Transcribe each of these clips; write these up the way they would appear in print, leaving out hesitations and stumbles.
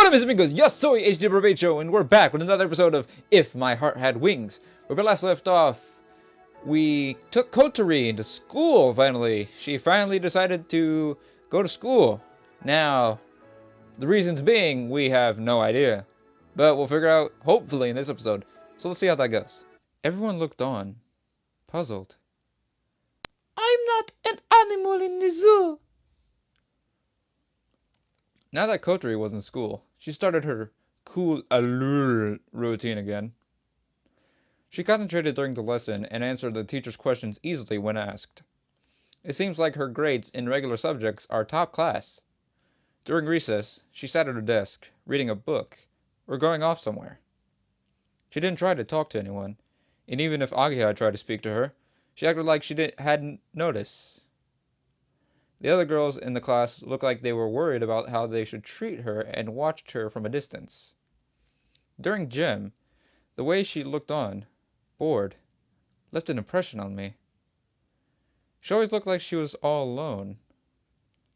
Hola mis amigos, yo soy HD Provecho, and we're back with another episode of If My Heart Had Wings. Where we last left off, we took Kotori into school, finally. She finally decided to go to school. Now, the reasons being, we have no idea. But we'll figure out, hopefully, in this episode. So let's see how that goes. Everyone looked on, puzzled. I'm not an animal in the zoo. Now that Kotori was in school, she started her cool allure routine again. She concentrated during the lesson and answered the teacher's questions easily when asked. It seems like her grades in regular subjects are top class. During recess, she sat at her desk, reading a book, or going off somewhere. She didn't try to talk to anyone, and even if Agia tried to speak to her, she acted like she hadn't noticed. The other girls in the class looked like they were worried about how they should treat her and watched her from a distance. During gym, the way she looked on, bored, left an impression on me. She always looked like she was all alone,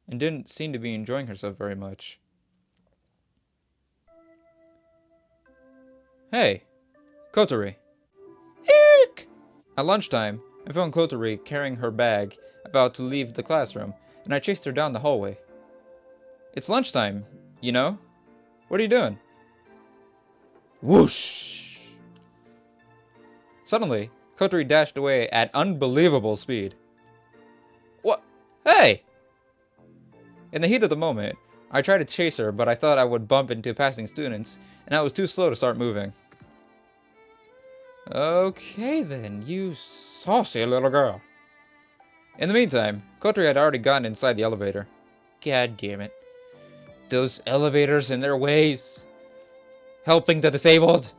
and didn't seem to be enjoying herself very much. Hey, Kotori. Eek! At lunchtime, I found Kotori carrying her bag, about to leave the classroom, and I chased her down the hallway. It's lunchtime, you know? What are you doing? Whoosh! Suddenly, Kotori dashed away at unbelievable speed. What? Hey! In the heat of the moment, I tried to chase her, but I thought I would bump into passing students, and I was too slow to start moving. Okay then, you saucy little girl. In the meantime, Kotori had already gotten inside the elevator. God damn it. Those elevators and their ways. Helping the disabled.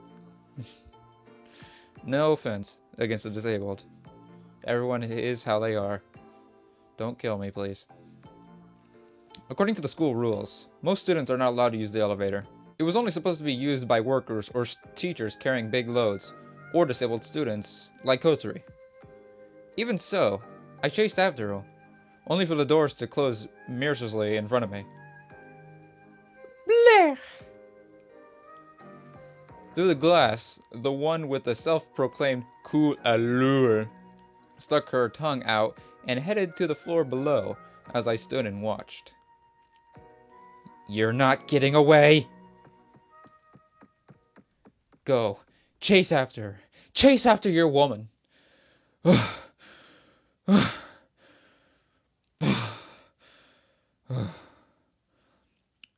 No offense against the disabled. Everyone is how they are. Don't kill me, please. According to the school rules, most students are not allowed to use the elevator. It was only supposed to be used by workers or teachers carrying big loads, or disabled students, like Kotori. Even so, I chased after her, only for the doors to close mercilessly in front of me. Blech! Through the glass, the one with the self-proclaimed cool allure stuck her tongue out and headed to the floor below as I stood and watched. You're not getting away! Go. Chase after her. Chase after your woman.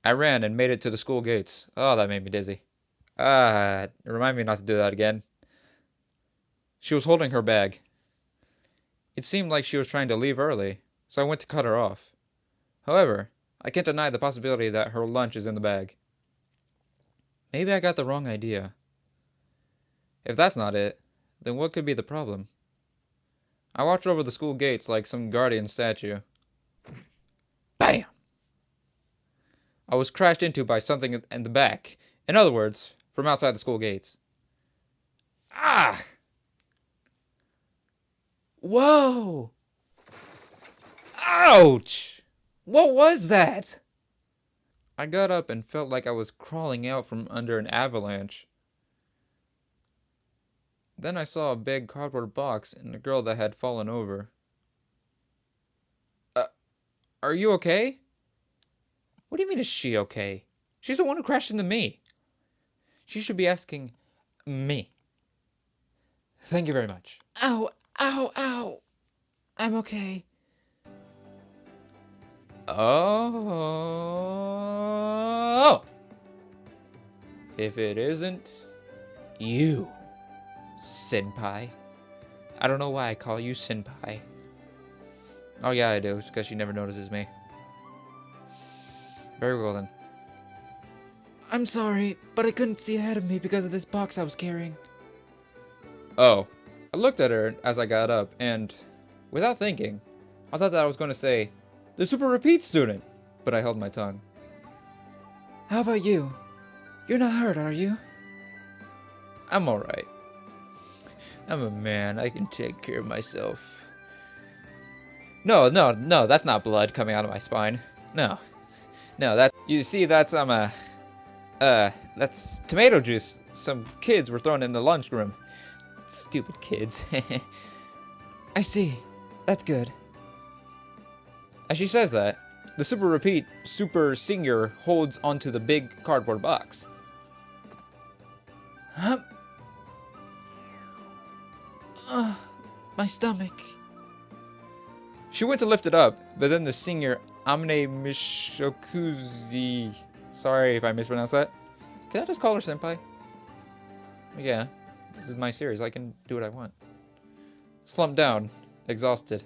I ran and made it to the school gates. Oh, that made me dizzy. Remind me not to do that again. She was holding her bag. It seemed like she was trying to leave early, so I went to cut her off. However, I can't deny the possibility that her lunch is in the bag. Maybe I got the wrong idea. If that's not it, then what could be the problem? I watched over the school gates like some guardian statue. Bam! I was crashed into by something in the back. In other words, from outside the school gates. Ah! Whoa! Ouch! What was that? I got up and felt like I was crawling out from under an avalanche. Then I saw a big cardboard box and a girl that had fallen over. Are you okay? What do you mean is she okay? She's the one who crashed into me. She should be asking me. Thank you very much. Ow, ow, ow. I'm okay. Oh. If it isn't you, Senpai. I don't know why I call you Senpai. Oh yeah, I do. It's because she never notices me. Very well then. I'm sorry, but I couldn't see ahead of me because of this box I was carrying. Oh. I looked at her as I got up, and without thinking, I thought that I was going to say, the super repeat student, but I held my tongue. How about you? You're not hurt, are you? I'm alright. I'm a man. I can take care of myself. No, that's not blood coming out of my spine. No, that, you see, that's, That's tomato juice some kids were throwing in the lunchroom. Stupid kids. I see. That's good. As she says that, the super senior holds onto the big cardboard box. Huh? My stomach. She went to lift it up, but then the senior Amne Mishokuzi, sorry if I mispronounced that. Can I just call her Senpai? Yeah, this is my series, I can do what I want. Slumped down, exhausted.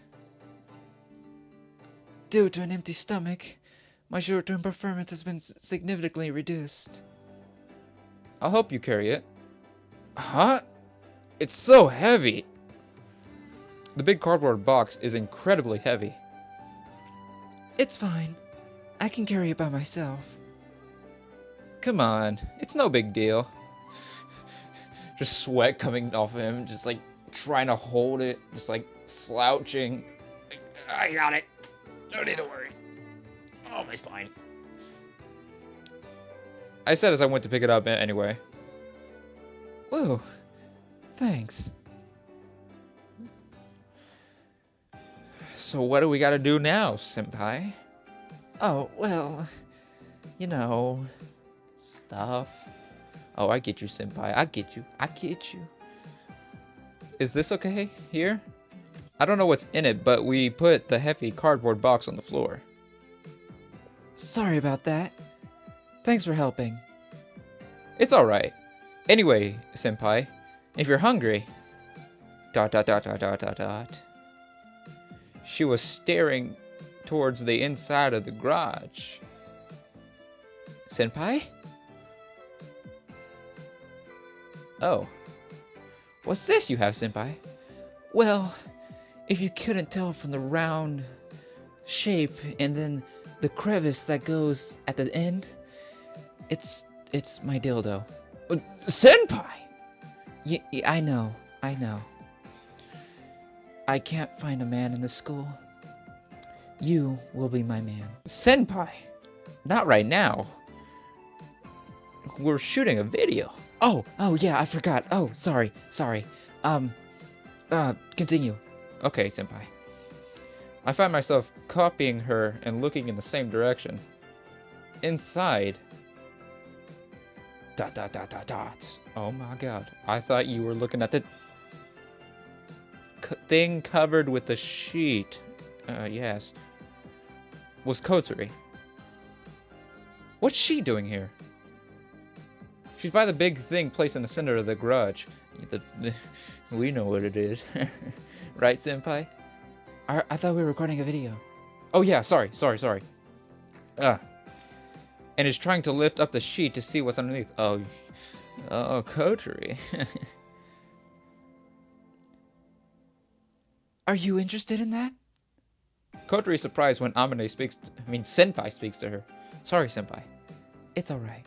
Due to an empty stomach, my short-term performance has been significantly reduced. I'll help you carry it. Huh? It's so heavy! The big cardboard box is incredibly heavy. It's fine. I can carry it by myself. Come on, it's no big deal. Just sweat coming off of him, just like trying to hold it, just like slouching. I got it. No need to worry. Oh, my spine. I said as I went to pick it up anyway. Whoa, thanks. So what do we gotta do now, Senpai? Oh, well, you know, stuff. Oh, I get you, Senpai. I get you. I get you. Is this okay here? I don't know what's in it, but we put the heavy cardboard box on the floor. Sorry about that. Thanks for helping. It's alright. Anyway, Senpai, if you're hungry... ... She was staring towards the inside of the garage. Senpai? Oh. What's this you have, Senpai? Well, if you couldn't tell from the round shape and then the crevice that goes at the end, it's my dildo. Senpai! I know. I can't find a man in the school. You will be my man. Senpai! Not right now. We're shooting a video. Oh yeah, I forgot. Oh, sorry. Continue. Okay, Senpai. I find myself copying her and looking in the same direction. Inside. ... Oh my god. I thought you were looking at the thing covered with the sheet. Yes. Was Kotori. What's she doing here? She's by the big thing placed in the center of the garage. We know what it is. Right, Senpai? I thought we were recording a video. Oh yeah, sorry. And is trying to lift up the sheet to see what's underneath. Oh, Kotori. Are you interested in that? Kotori is surprised when Senpai speaks to her. Sorry, Senpai. It's alright.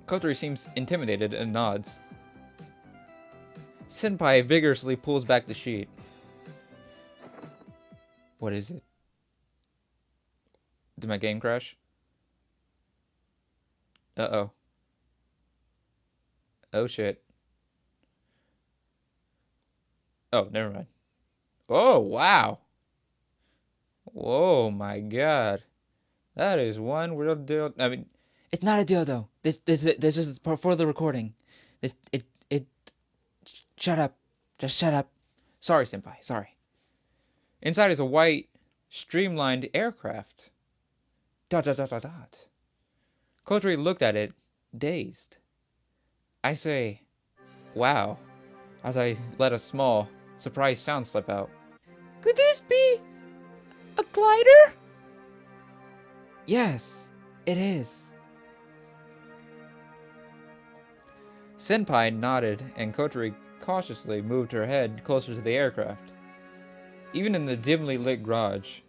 Kotori seems intimidated and nods. Senpai vigorously pulls back the sheet. What is it? Did my game crash? Uh-oh. Oh shit. Oh, never mind. Oh, wow. Whoa, my god. That is one real deal. I mean, it's not a dildo. This is for the recording. Shut up. Just shut up. Sorry, Senpai. Sorry. Inside is a white, streamlined aircraft. ... Kotori looked at it, dazed. I say, wow, as I let a small, surprised sound slip out. Could this be a glider? Yes, it is. Senpai nodded and Kotori cautiously moved her head closer to the aircraft. Even in the dimly lit garage,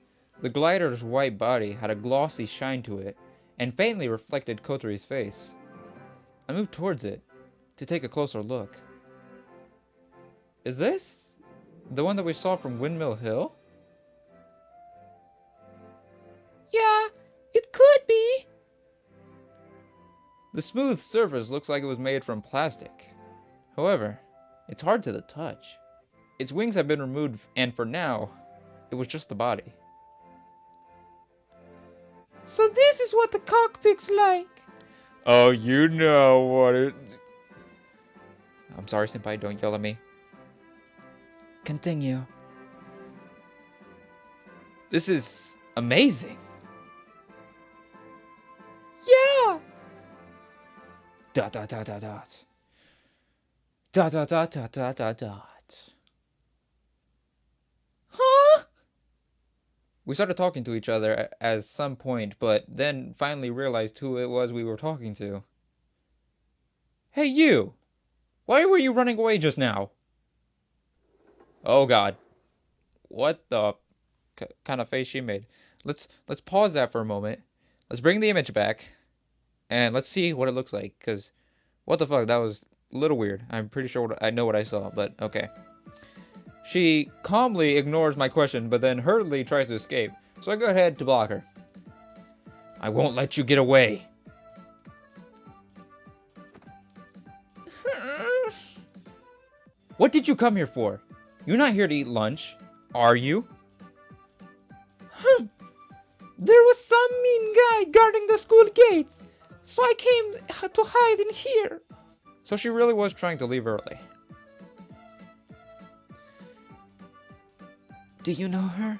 the glider's white body had a glossy shine to it and faintly reflected Kotori's face. I moved towards it to take a closer look. Is this the one that we saw from Windmill Hill? Yeah, it's The smooth surface looks like it was made from plastic. However, it's hard to the touch. Its wings have been removed, and for now, it was just the body. So this is what the cockpit's like. Oh, you know what it... I'm sorry, Senpai, don't yell at me. Continue. This is amazing. Yeah! Dot dot dot dot dot. Dot dot dot dot dot dot dot. Huh? We started talking to each other at some point, but then finally realized who it was we were talking to. Hey, you! Why were you running away just now? Oh God. What the kind of face she made? Let's pause that for a moment. Let's bring the image back, and let's see what it looks like, because what the fuck, that was a little weird. I'm pretty sure I know what I saw, but okay. She calmly ignores my question, but then hurriedly tries to escape, so I go ahead to block her. I won't let you get away. What did you come here for? You're not here to eat lunch, are you? There was some mean guy guarding the school gates, so I came to hide in here. So she really was trying to leave early. Do you know her?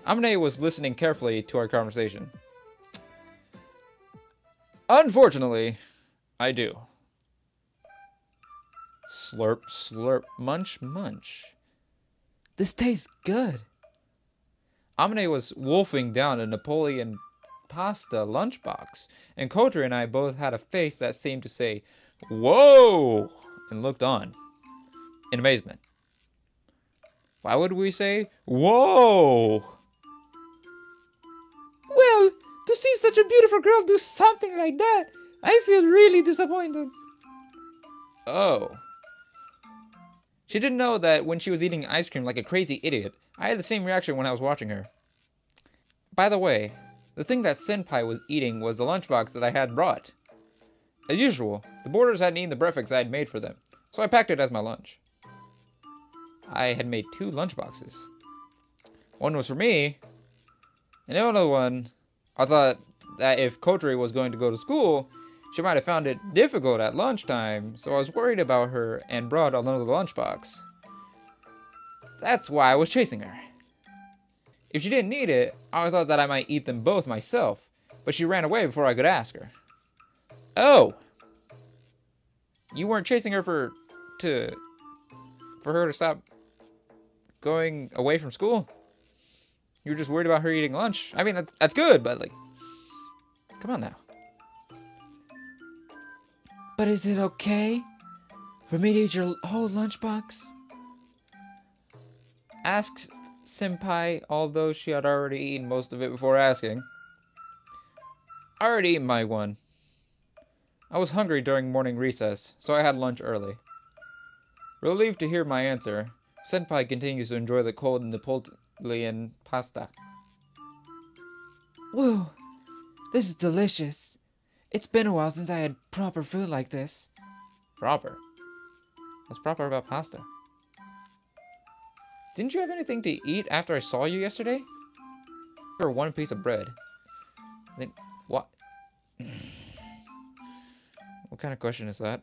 Amine was listening carefully to our conversation. Unfortunately, I do. Slurp, slurp, munch, munch. This tastes good. Amine was wolfing down a Napoleon pasta lunchbox, and Kodri and I both had a face that seemed to say, "Whoa!" and looked on in amazement. Why would we say, "Whoa"? Well, to see such a beautiful girl do something like that, I feel really disappointed. Oh. She didn't know that when she was eating ice cream like a crazy idiot, I had the same reaction when I was watching her. By the way, the thing that Senpai was eating was the lunchbox that I had brought. As usual, the boarders hadn't eaten the breakfast I had made for them, so I packed it as my lunch. I had made 2 lunchboxes. One was for me, and the other one, I thought that if Kodri was going to go to school, she might have found it difficult at lunchtime, so I was worried about her and brought another lunchbox. That's why I was chasing her. If she didn't need it, I thought that I might eat them both myself, but she ran away before I could ask her. Oh! You weren't chasing her for her to stop going away from school? You were just worried about her eating lunch? I mean, that's good, but like, come on now. But is it okay for me to eat your whole lunchbox? Asked Senpai, although she had already eaten most of it before asking. I already eaten my one. I was hungry during morning recess, so I had lunch early. Relieved to hear my answer, Senpai continues to enjoy the cold Napoleon pasta. Whoa, this is delicious. It's been a while since I had proper food like this. Proper? What's proper about pasta? Didn't you have anything to eat after I saw you yesterday? Or 1 piece of bread. Then what? What kind of question is that?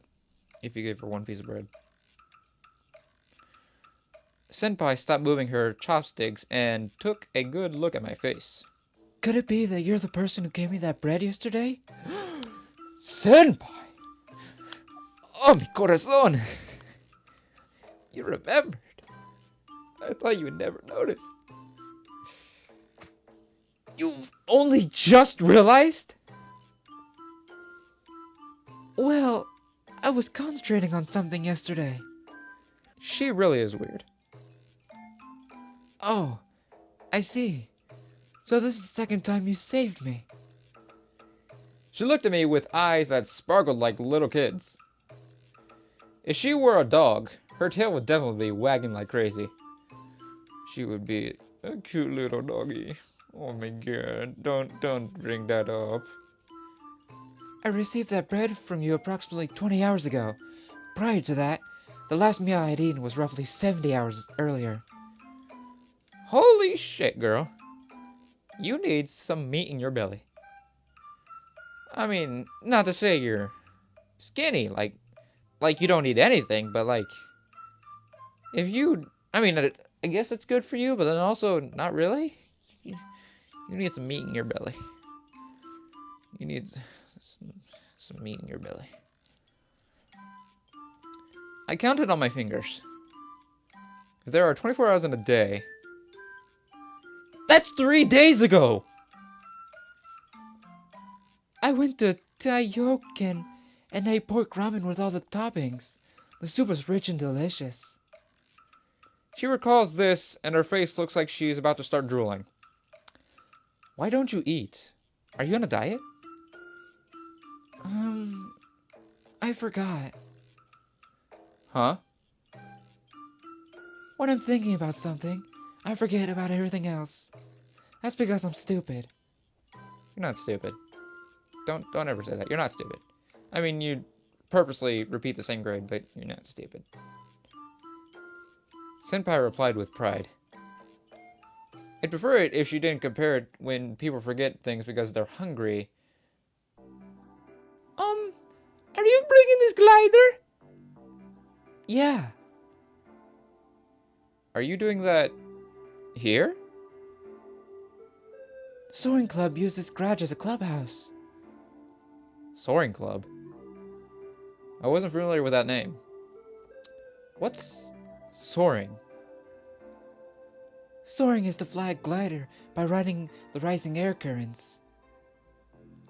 If you gave her 1 piece of bread. Senpai stopped moving her chopsticks and took a good look at my face. Could it be that you're the person who gave me that bread yesterday? Senpai! Oh, mi corazón! You remembered. I thought you would never notice. You've only just realized? Well, I was concentrating on something yesterday. She really is weird. Oh, I see. So this is the second time you saved me. She looked at me with eyes that sparkled like little kids. If she were a dog, her tail would definitely be wagging like crazy. She would be a cute little doggy. Oh my god, don't bring that up. I received that bread from you approximately 20 hours ago. Prior to that, the last meal I had eaten was roughly 70 hours earlier. Holy shit, girl. You need some meat in your belly. I mean, not to say you're skinny, like you don't need anything, but like, if you, I mean, I guess it's good for you, but then also not really. You, you need some meat in your belly. You need some meat in your belly. I counted on my fingers. If there are 24 hours in a day, that's 3 days ago! I went to Taioken and ate pork ramen with all the toppings. The soup was rich and delicious. She recalls this, and her face looks like she's about to start drooling. Why don't you eat? Are you on a diet? I forgot. Huh? When I'm thinking about something, I forget about everything else. That's because I'm stupid. You're not stupid. Don't ever say that. You're not stupid. I mean, you purposely repeat the same grade, but you're not stupid. Senpai replied with pride. I'd prefer it if she didn't compare it when people forget things because they're hungry. Are you bringing this glider? Yeah. Are you doing that here? Soaring Club used this garage as a clubhouse. Soaring Club? I wasn't familiar with that name. What's soaring? Soaring is to fly a glider by riding the rising air currents.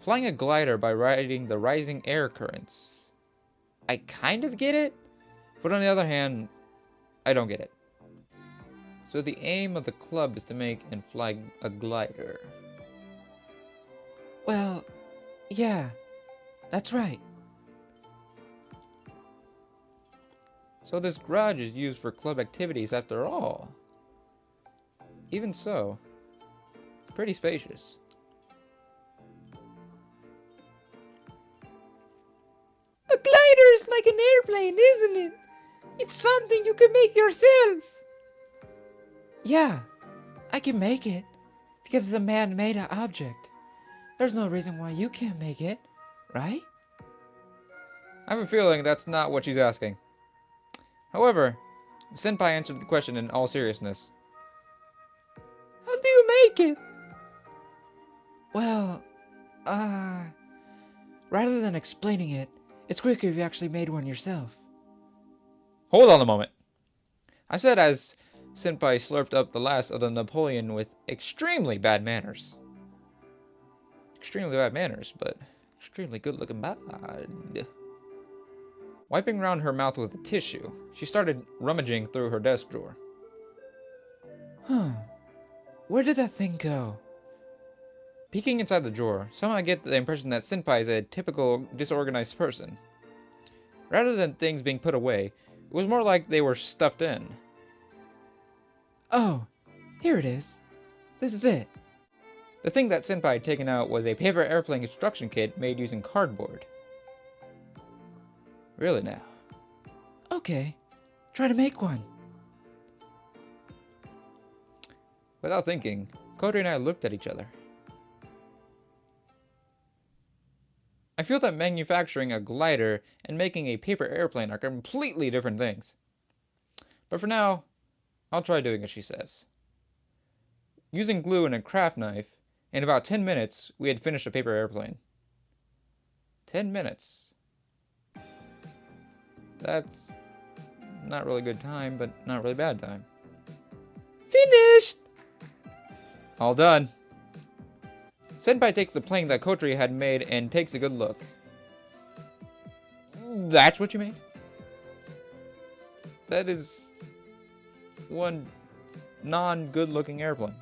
Flying a glider by riding the rising air currents. I kind of get it, but on the other hand, I don't get it. So the aim of the club is to make and fly a glider. Well, yeah, that's right. So this garage is used for club activities after all. Even so, it's pretty spacious. A glider is like an airplane, isn't it? It's something you can make yourself. Yeah, I can make it because it's a man-made object. There's no reason why you can't make it, right? I have a feeling that's not what she's asking. However, Senpai answered the question in all seriousness. How do you make it? Well, rather than explaining it, it's quicker if you actually made one yourself. Hold on a moment. I said as Senpai slurped up the last of the Napoleon with extremely bad manners. Extremely bad manners, but extremely good-looking bad. Wiping around her mouth with a tissue, she started rummaging through her desk drawer. Where did that thing go? Peeking inside the drawer, somehow I get the impression that Senpai is a typical disorganized person. Rather than things being put away, it was more like they were stuffed in. Oh, here it is. This is it. The thing that Senpai had taken out was a paper airplane construction kit made using cardboard. Really now? Okay, try to make one. Without thinking, Cody and I looked at each other. I feel that manufacturing a glider and making a paper airplane are completely different things. But for now, I'll try doing as she says. Using glue and a craft knife, in about 10 minutes, we had finished a paper airplane. 10 minutes. That's not really good time, but not really bad time. Finished! All done. Senpai takes the plane that Kotri had made and takes a good look. That's what you made? That is one non-good looking airplane.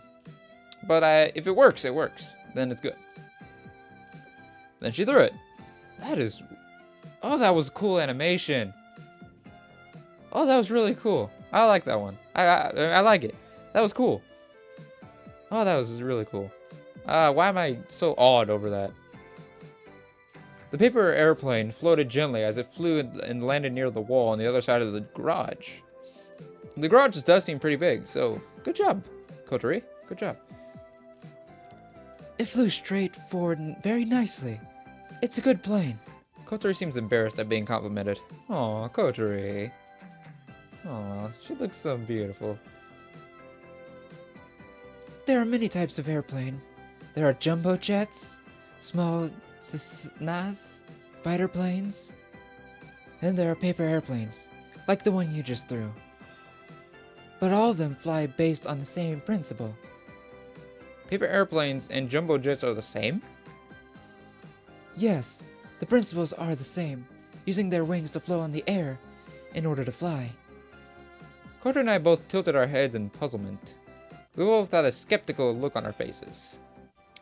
But if it works, it works. Then it's good. Then she threw it. That is... Oh, that was cool animation. Oh, that was really cool. I like that one. I like it. That was cool. Oh, that was really cool. Why am I so awed over that? The paper airplane floated gently as it flew and landed near the wall on the other side of the garage. The garage does seem pretty big, so good job, Kotori. Good job. It flew straight forward very nicely. It's a good plane. Kotori seems embarrassed at being complimented. Aw, Kotori. Aw, she looks so beautiful. There are many types of airplane. There are jumbo jets, small Cessnas, fighter planes, and there are paper airplanes, like the one you just threw. But all of them fly based on the same principle. Paper airplanes and jumbo jets are the same? Yes, the principles are the same, using their wings to flow on the air in order to fly. Kotori and I both tilted our heads in puzzlement. We both had a skeptical look on our faces.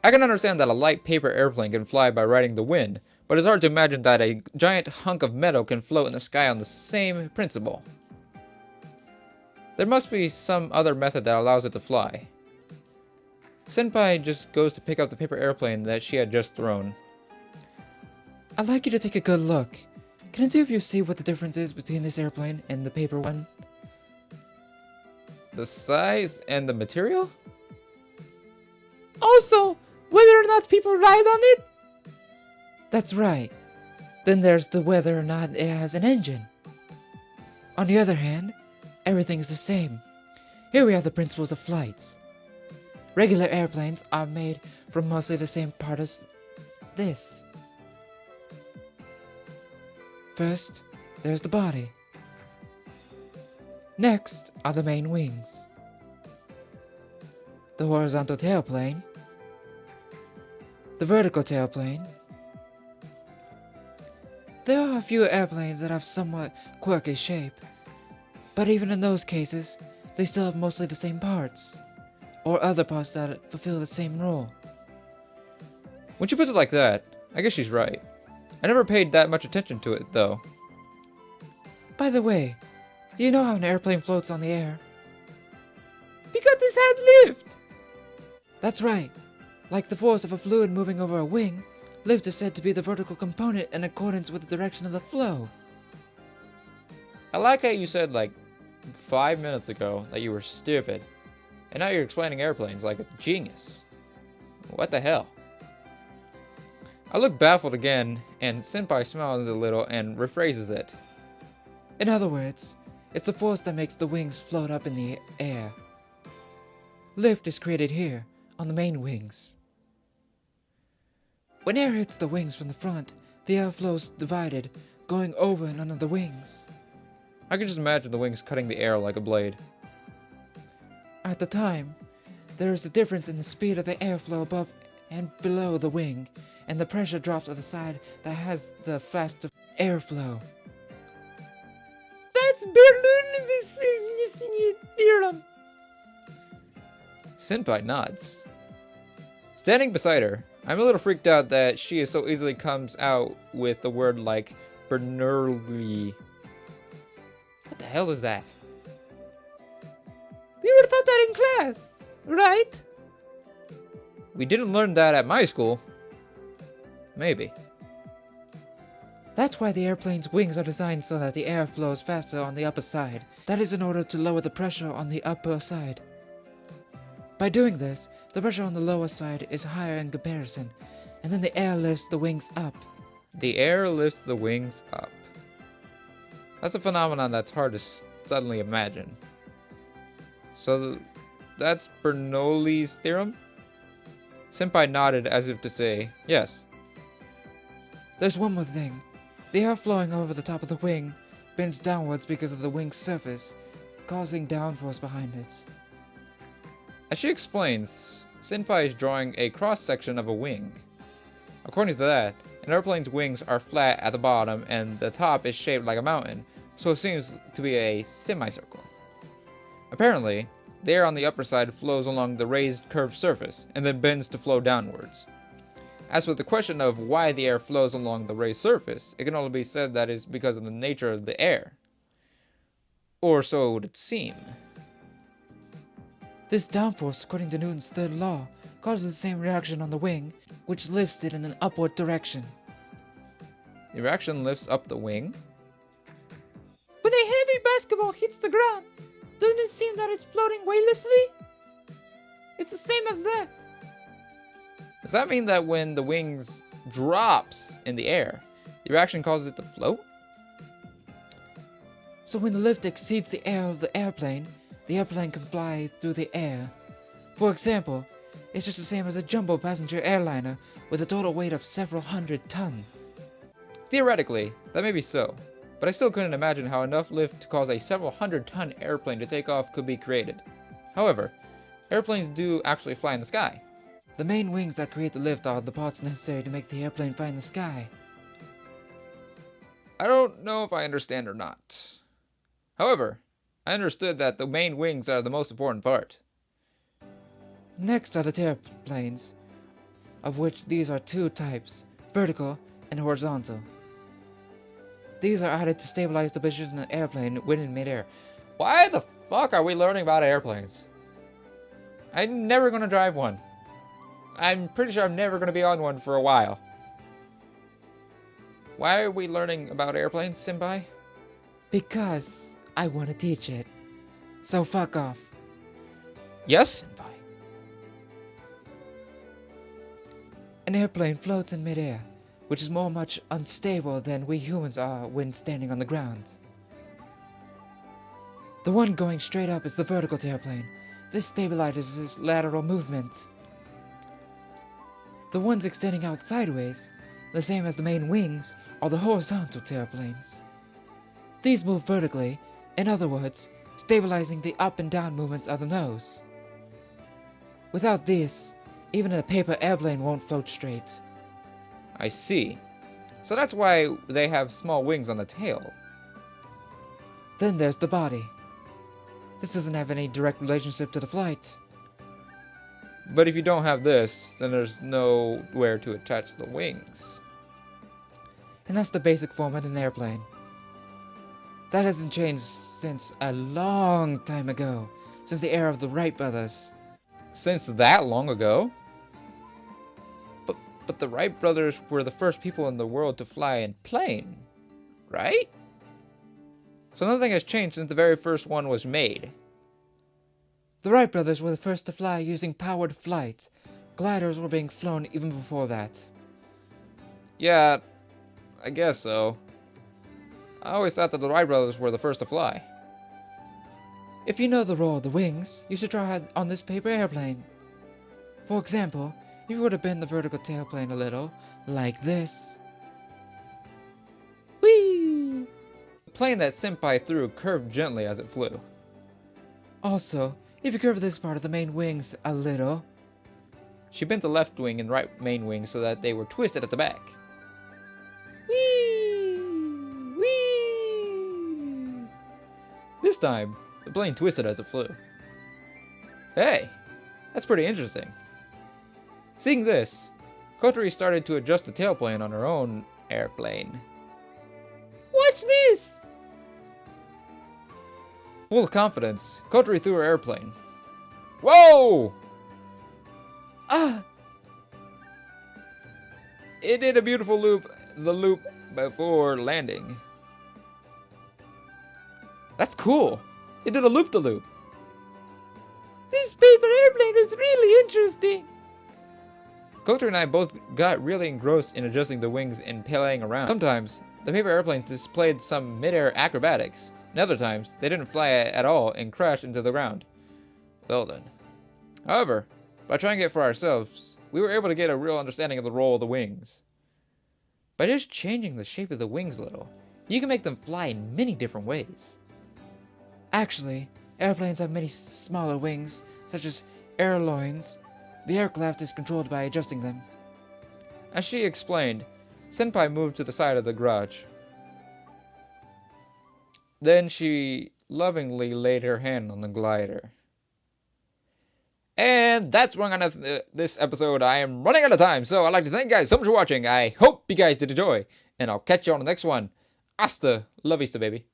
I can understand that a light paper airplane can fly by riding the wind, but it's hard to imagine that a giant hunk of metal can float in the sky on the same principle. There must be some other method that allows it to fly. Senpai just goes to pick up the paper airplane that she had just thrown. I'd like you to take a good look. Can the two of you see what the difference is between this airplane and the paper one? The size and the material? Also, whether or not people ride on it? That's right. Then there's the whether or not it has an engine. On the other hand, everything is the same. Here we have the principles of flights. Regular airplanes are made from mostly the same part as this. First, there's the body. Next are the main wings. The horizontal tailplane. The vertical tailplane. There are a few airplanes that have somewhat quirky shape, but even in those cases, they still have mostly the same parts, or other parts that fulfill the same role. When she puts it like that, I guess she's right. I never paid that much attention to it, though. By the way, do you know how an airplane floats on the air? Because it has lift! That's right. Like the force of a fluid moving over a wing, lift is said to be the vertical component in accordance with the direction of the flow. I like how you said, like, 5 minutes ago that you were stupid, and now you're explaining airplanes like a genius. What the hell? I look baffled again, and Senpai smiles a little and rephrases it. In other words, it's the force that makes the wings float up in the air. Lift is created here, on the main wings. When air hits the wings from the front, the air flows divided, going over and under the wings. I can just imagine the wings cutting the air like a blade. At the time, there is a difference in the speed of the airflow above and below the wing, and the pressure drops at the side that has the faster airflow. That's Bernoulli's theorem. Senpai nods. Standing beside her, I'm a little freaked out that she so easily comes out with the word like Bernoulli. What the hell is that? We were taught that in class, right? We didn't learn that at my school. Maybe. That's why the airplane's wings are designed so that the air flows faster on the upper side. That is in order to lower the pressure on the upper side. By doing this, the pressure on the lower side is higher in comparison, and then the air lifts the wings up. The air lifts the wings up. That's a phenomenon that's hard to suddenly imagine. So that's Bernoulli's theorem? Senpai nodded as if to say, yes. There's one more thing. The air flowing over the top of the wing bends downwards because of the wing's surface, causing downforce behind it. As she explains, Senpai is drawing a cross-section of a wing. According to that, an airplane's wings are flat at the bottom and the top is shaped like a mountain, so it seems to be a semicircle. Apparently, the air on the upper side flows along the raised curved surface and then bends to flow downwards. As for the question of why the air flows along the raised surface, it can only be said that is because of the nature of the air. Or so it would seem. This downforce, according to Newton's third law, causes the same reaction on the wing, which lifts it in an upward direction. The reaction lifts up the wing. When a heavy basketball hits the ground, doesn't it seem that it's floating weightlessly? It's the same as that. Does that mean that when the wings drops in the air, the reaction causes it to float? So when the lift exceeds the air of the airplane can fly through the air. For example, it's just the same as a jumbo passenger airliner with a total weight of several hundred tons. Theoretically, that may be so, but I still couldn't imagine how enough lift to cause a several hundred-ton airplane to take off could be created. However, airplanes do actually fly in the sky. The main wings that create the lift are the parts necessary to make the airplane fly in the sky. I don't know if I understand or not. However, I understood that the main wings are the most important part. Next are the tailplanes, of which these are two types, vertical and horizontal. These are added to stabilize the position of the airplane when in midair. Why the fuck are we learning about airplanes? I'm never gonna drive one. I'm pretty sure I'm never gonna be on one for a while. Why are we learning about airplanes, Senpai? Because I want to teach it. So fuck off. Yes, Senpai. An airplane floats in midair, which is much unstable than we humans are when standing on the ground. The one going straight up is the vertical tailplane. This stabilizes lateral movement. The ones extending out sideways, the same as the main wings, are the horizontal tailplanes. These move vertically, in other words, stabilizing the up and down movements of the nose. Without this, even a paper airplane won't float straight. I see. So that's why they have small wings on the tail. Then there's the body. This doesn't have any direct relationship to the flight. But if you don't have this, then there's nowhere to attach the wings. And that's the basic form of an airplane. That hasn't changed since a long time ago, since the era of the Wright brothers. Since that long ago? But the Wright brothers were the first people in the world to fly in plane, right? So nothing has changed since the very first one was made. The Wright brothers were the first to fly using powered flight. Gliders were being flown even before that. Yeah, I guess so. I always thought that the Wright brothers were the first to fly. If you know the role of the wings, you should try it on this paper airplane. For example, if you were to bend the vertical tailplane a little, like this. Whee! The plane that Senpai threw curved gently as it flew. Also, if you curve this part of the main wings a little. She bent the left wing and right main wing so that they were twisted at the back. Whee! Whee! This time, the plane twisted as it flew. Hey, that's pretty interesting. Seeing this, Kotori started to adjust the tailplane on her own airplane. Watch this! Full of confidence, Kotori threw her airplane. Whoa! Ah! It did a beautiful loop before landing. That's cool. It did a loop-de-loop. This paper airplane is really interesting. Kotori and I both got really engrossed in adjusting the wings and playing around. Sometimes, the paper airplanes displayed some mid-air acrobatics, and other times, they didn't fly at all and crashed into the ground. Well then. However, by trying it for ourselves, we were able to get a real understanding of the role of the wings. By just changing the shape of the wings a little, you can make them fly in many different ways. Actually, airplanes have many smaller wings, such as airloins. The aircraft is controlled by adjusting them. As she explained, Senpai moved to the side of the garage. Then she lovingly laid her hand on the glider. And that's where I'm gonna end this episode. I am running out of time, so I'd like to thank you guys so much for watching. I hope you guys did enjoy, and I'll catch you on the next one. Hasta la vista, baby.